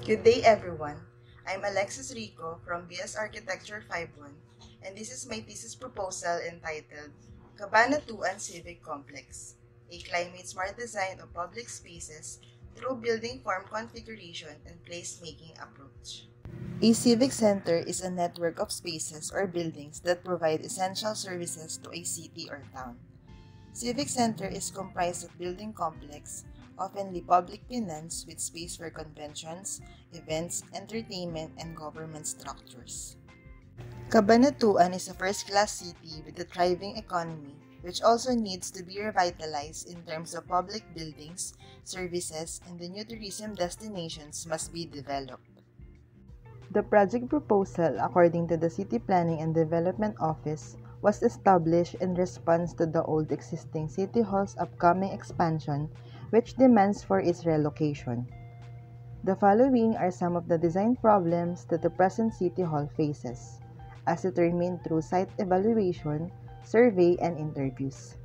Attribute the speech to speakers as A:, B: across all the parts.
A: Good day, everyone. I'm Alexis Rico from BS Architecture 5-1, and this is my thesis proposal entitled Cabanatuan Civic Complex, a climate-smart design of public spaces through building form configuration and place-making approach. A civic center is a network of spaces or buildings that provide essential services to a city or town. Civic Center is comprised of building complex, often public financed with space for conventions, events, entertainment, and government structures. Cabanatuan is a first-class city with a thriving economy, which also needs to be revitalized in terms of public buildings, services, and the new tourism destinations must be developed. The project proposal, according to the City Planning and Development Office, was established in response to the old existing City Hall's upcoming expansion, which demands for its relocation. The following are some of the design problems that the present City Hall faces, as determined through site evaluation, survey, and interviews.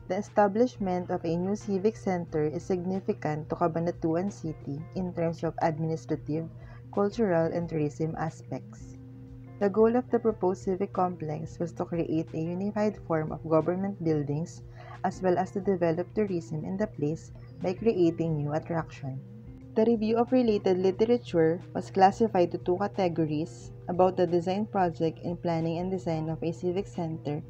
A: The establishment of a new civic center is significant to Cabanatuan City in terms of administrative, cultural, and tourism aspects. The goal of the proposed civic complex was to create a unified form of government buildings as well as to develop tourism in the place by creating new attraction. The review of related literature was classified to two categories about the design project in planning and design of a civic center,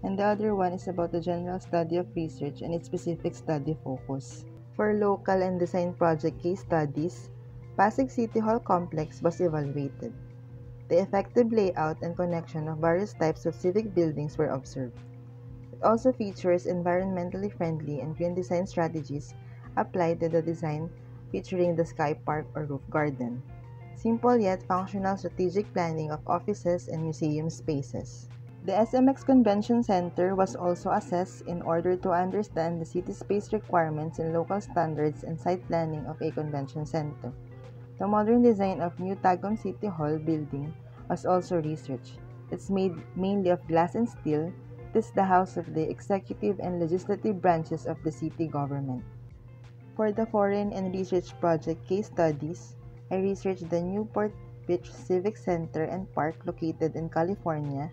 A: and the other one is about the general study of research and its specific study focus. For local and design project case studies, Pasig City Hall complex was evaluated. The effective layout and connection of various types of civic buildings were observed. It also features environmentally friendly and green design strategies applied to the design featuring the sky park or roof garden. Simple yet functional strategic planning of offices and museum spaces. The SMX Convention Center was also assessed in order to understand the city space requirements and local standards and site planning of a convention center. The modern design of New Tagum City Hall building was also researched. It's made mainly of glass and steel. It is the house of the executive and legislative branches of the city government. For the foreign and research project case studies, I researched the Newport Beach Civic Center and Park located in California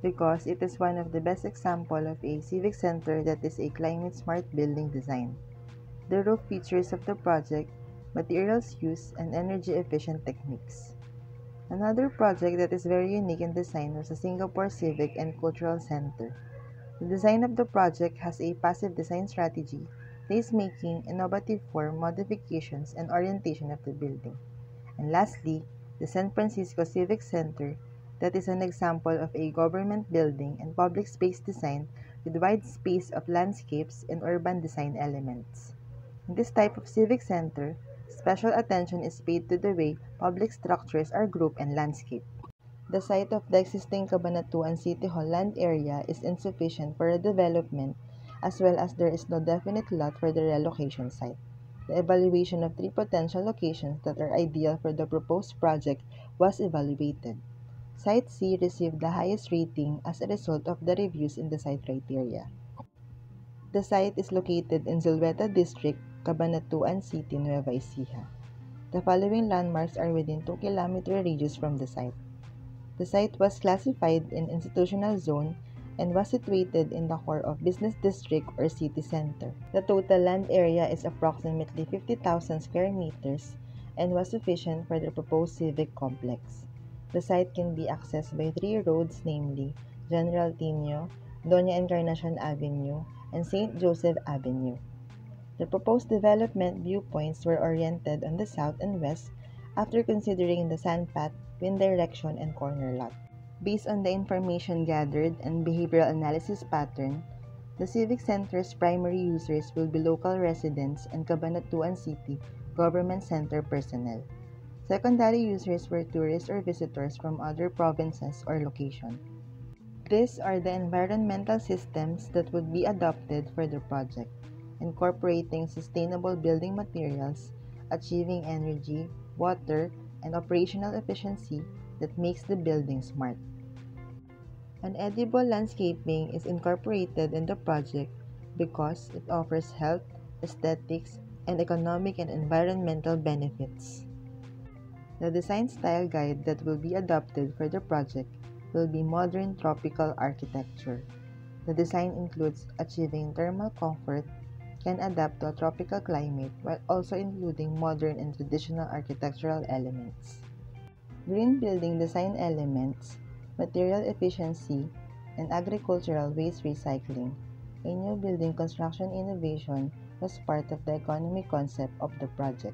A: because it is one of the best examples of a civic center that is a climate-smart building design. The roof features of the project, materials used, and energy-efficient techniques. Another project that is very unique in design was the Singapore Civic and Cultural Center. The design of the project has a passive design strategy, placemaking, innovative form, modifications, and orientation of the building. And lastly, the San Francisco Civic Center, that is an example of a government building and public space design with wide space of landscapes and urban design elements. In this type of civic center, special attention is paid to the way public structures are grouped and landscaped. The site of the existing Cabanatuan City Hall land area is insufficient for a development as well as there is no definite lot for the relocation site. The evaluation of three potential locations that are ideal for the proposed project was evaluated. Site C received the highest rating as a result of the reviews in the site criteria. The site is located in Zulueta District, Cabanatuan City, Nueva Ecija. The following landmarks are within 2-kilometer radius from the site. The site was classified in institutional zone and was situated in the core of business district or city center. The total land area is approximately 50,000 square meters and was sufficient for the proposed civic complex. The site can be accessed by three roads, namely General Tino, Doña Encarnacion Avenue, and St. Joseph Avenue. The proposed development viewpoints were oriented on the south and west after considering the sandpath, wind direction, and corner lot. Based on the information gathered and behavioral analysis pattern, the Civic Center's primary users will be local residents and Cabanatuan City Government Center personnel. Secondary users were tourists or visitors from other provinces or location. These are the environmental systems that would be adopted for the project, incorporating sustainable building materials, achieving energy, water, and operational efficiency that makes the building smart. An edible landscaping is incorporated in the project because it offers health, aesthetics, and economic and environmental benefits.
B: The design style guide that will be adopted for the project will be modern tropical architecture. The design includes achieving thermal comfort, can adapt to a tropical climate while also including modern and traditional architectural elements. Green building design elements, material efficiency, and agricultural waste recycling. A new building construction innovation was part of the economy concept of the project.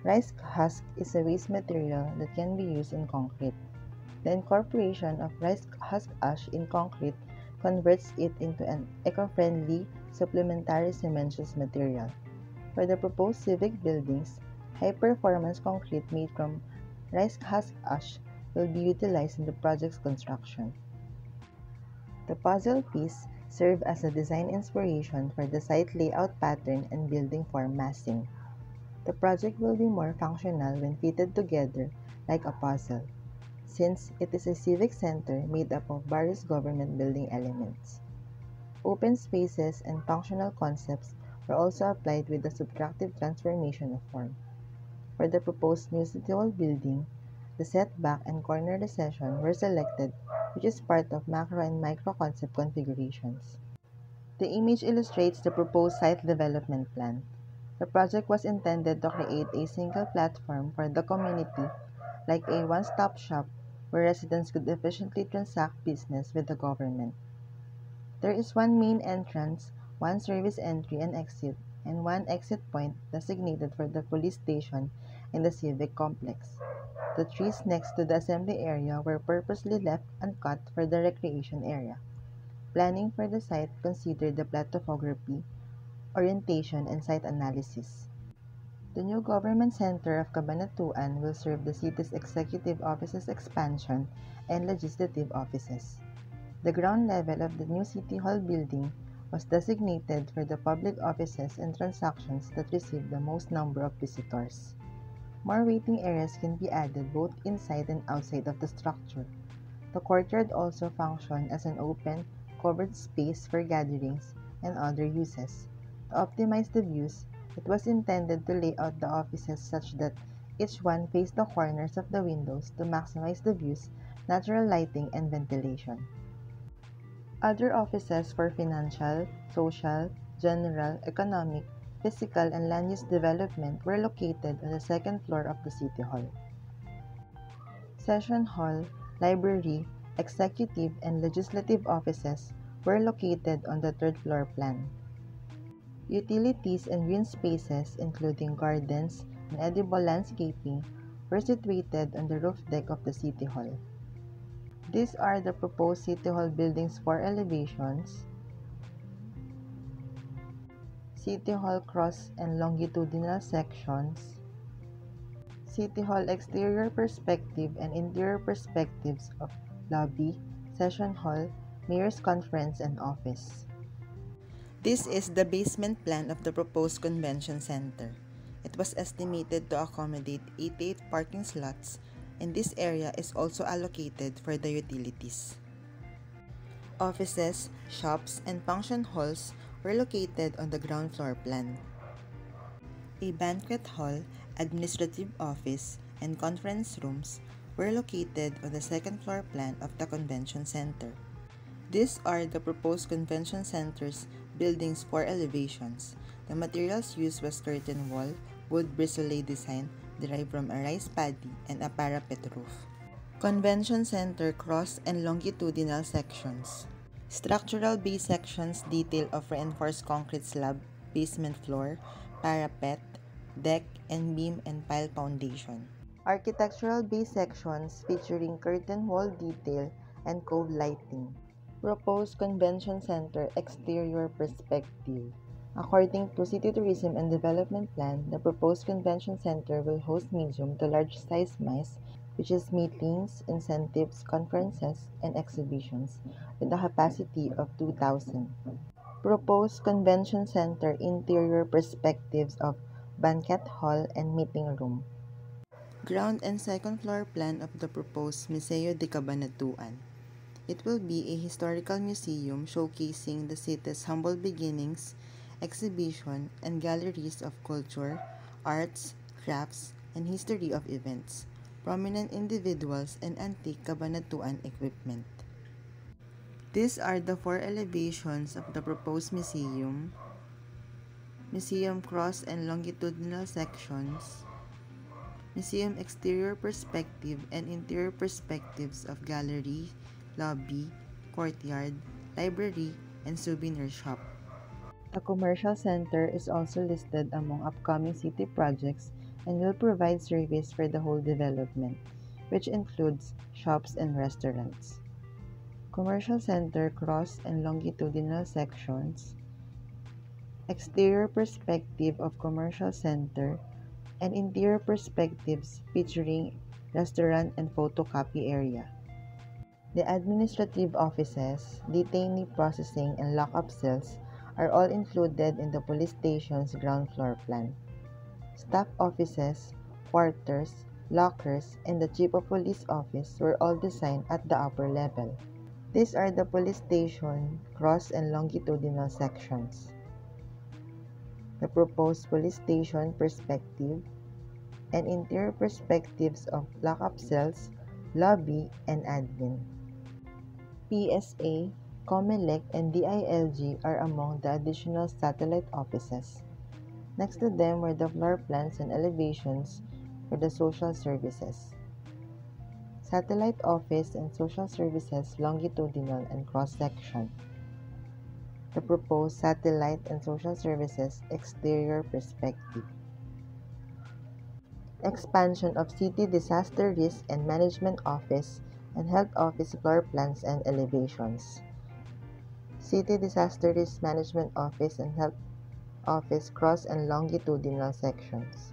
B: Rice husk is a waste material that can be used in concrete. The incorporation of rice husk ash in concrete converts it into an eco-friendly supplementary cementitious material. For the proposed civic buildings, high-performance concrete made from rice husk ash will be utilized in the project's construction. The puzzle piece served as a design inspiration for the site layout pattern and building form massing. The project will be more functional when fitted together like a puzzle, since it is a civic center made up of various government building elements. Open spaces and functional concepts were also applied with the subtractive transformation of form. For the proposed new City Hall building, the setback and corner recession were selected, which is part of macro and micro concept configurations. The image illustrates the proposed site development plan. The project was intended to create a single platform for the community, like a one-stop shop where residents could efficiently transact business with the government. There is one main entrance, one service entry and exit, and one exit point designated for the police station and the civic complex. The trees next to the assembly area were purposely left uncut for the recreation area. Planning for the site considered the plat topography, orientation, and site analysis. The new government center of Cabanatuan will serve the city's executive offices expansion and legislative offices. The ground level of the new City Hall building was designated for the public offices and transactions that received the most number of visitors. More waiting areas can be added both inside and outside of the structure. The courtyard also functioned as an open, covered space for gatherings and other uses. To optimize the views, it was intended to lay out the offices such that each one faced the corners of the windows to maximize the views, natural lighting, and ventilation. Other offices for financial, social, general, economic, physical, and land use development were located on the second floor of the City Hall. Session hall, library, executive, and legislative offices were located on the third floor plan. Utilities and green spaces, including gardens and edible landscaping, were situated on the roof deck of the City Hall. These are the proposed City Hall building's four elevations: City Hall cross and longitudinal sections, City Hall exterior perspective and interior perspectives of lobby, session hall, mayor's conference, and office. This is the basement plan of the proposed convention center. It was estimated to accommodate 88 parking slots, and this area is also allocated for the utilities. Offices, shops, and function halls were located on the ground floor plan. A banquet hall, administrative office, and conference rooms were located on the second floor plan of the convention center. These are the proposed convention center's building's four elevations. The materials used was curtain wall, wood bristle design derived from a rice paddy, and a parapet roof. Convention center cross and longitudinal sections. Structural base sections detail of reinforced concrete slab, basement floor, parapet, deck, and beam and pile foundation. Architectural base sections featuring curtain wall detail and cove lighting. Proposed Convention Center exterior perspective. According to City Tourism and Development Plan, the proposed convention center will host medium to large size MICE, which is meetings, incentives, conferences, and exhibitions, with a capacity of 2,000. Proposed convention center interior perspectives of banquet hall and meeting room. Ground and second floor plan of the proposed Museo de Cabanatuan. It will be a historical museum showcasing the city's humble beginnings, exhibition, and galleries of culture, arts, crafts, and history of events, prominent individuals, and antique Cabanatuan equipment. These are the 4 elevations of the proposed museum cross and longitudinal sections, museum exterior perspective and interior perspectives of gallery, lobby, courtyard, library, and souvenir shop. The commercial center is also listed among upcoming city projects and will provide service for the whole development, which includes shops and restaurants. Commercial center cross and longitudinal sections, exterior perspective of commercial center, and interior perspectives featuring restaurant and photocopy area. The administrative offices, detainee processing, and lock-up cells are all included in the police station's ground floor plan. Staff offices, quarters, lockers, and the Chief of Police office were all designed at the upper level. These are the police station cross and longitudinal sections. The proposed police station perspective and interior perspectives of lock-up cells, lobby, and admin. PSA, COMELEC, and DILG are among the additional satellite offices. Next to them were the floor plans and elevations for the social services. Satellite office and social services longitudinal and cross-section. The proposed satellite and social services exterior perspective. Expansion of City Disaster Risk and Management Office and Health Office floor plans and elevations. City Disaster Risk Management Office and Health Office cross and longitudinal sections.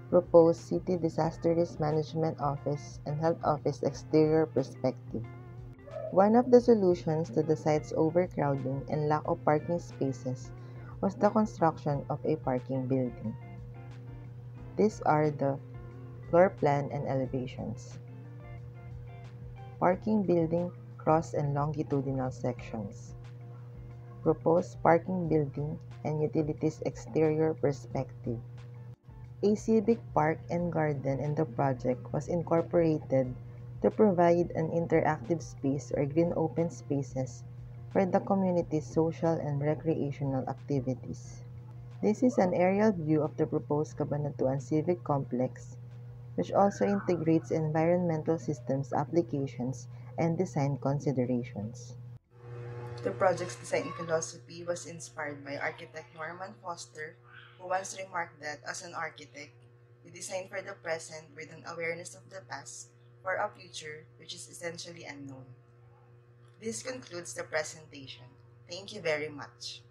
B: Proposed City Disaster Risk Management Office and Health Office exterior perspective. One of the solutions to the site's overcrowding and lack of parking spaces was the construction of a parking building. These are the floor plan and elevations. Parking building cross and longitudinal sections. Proposed parking building and utilities exterior perspective. A civic park and garden in the project was incorporated to provide an interactive space or green open spaces for the community's social and recreational activities. This is an aerial view of the proposed Cabanatuan Civic Complex, which also integrates environmental systems applications and design considerations.
A: The project's design philosophy was inspired by architect Norman Foster, who once remarked that, as an architect, we design for the present with an awareness of the past for a future which is essentially unknown. This concludes the presentation. Thank you very much.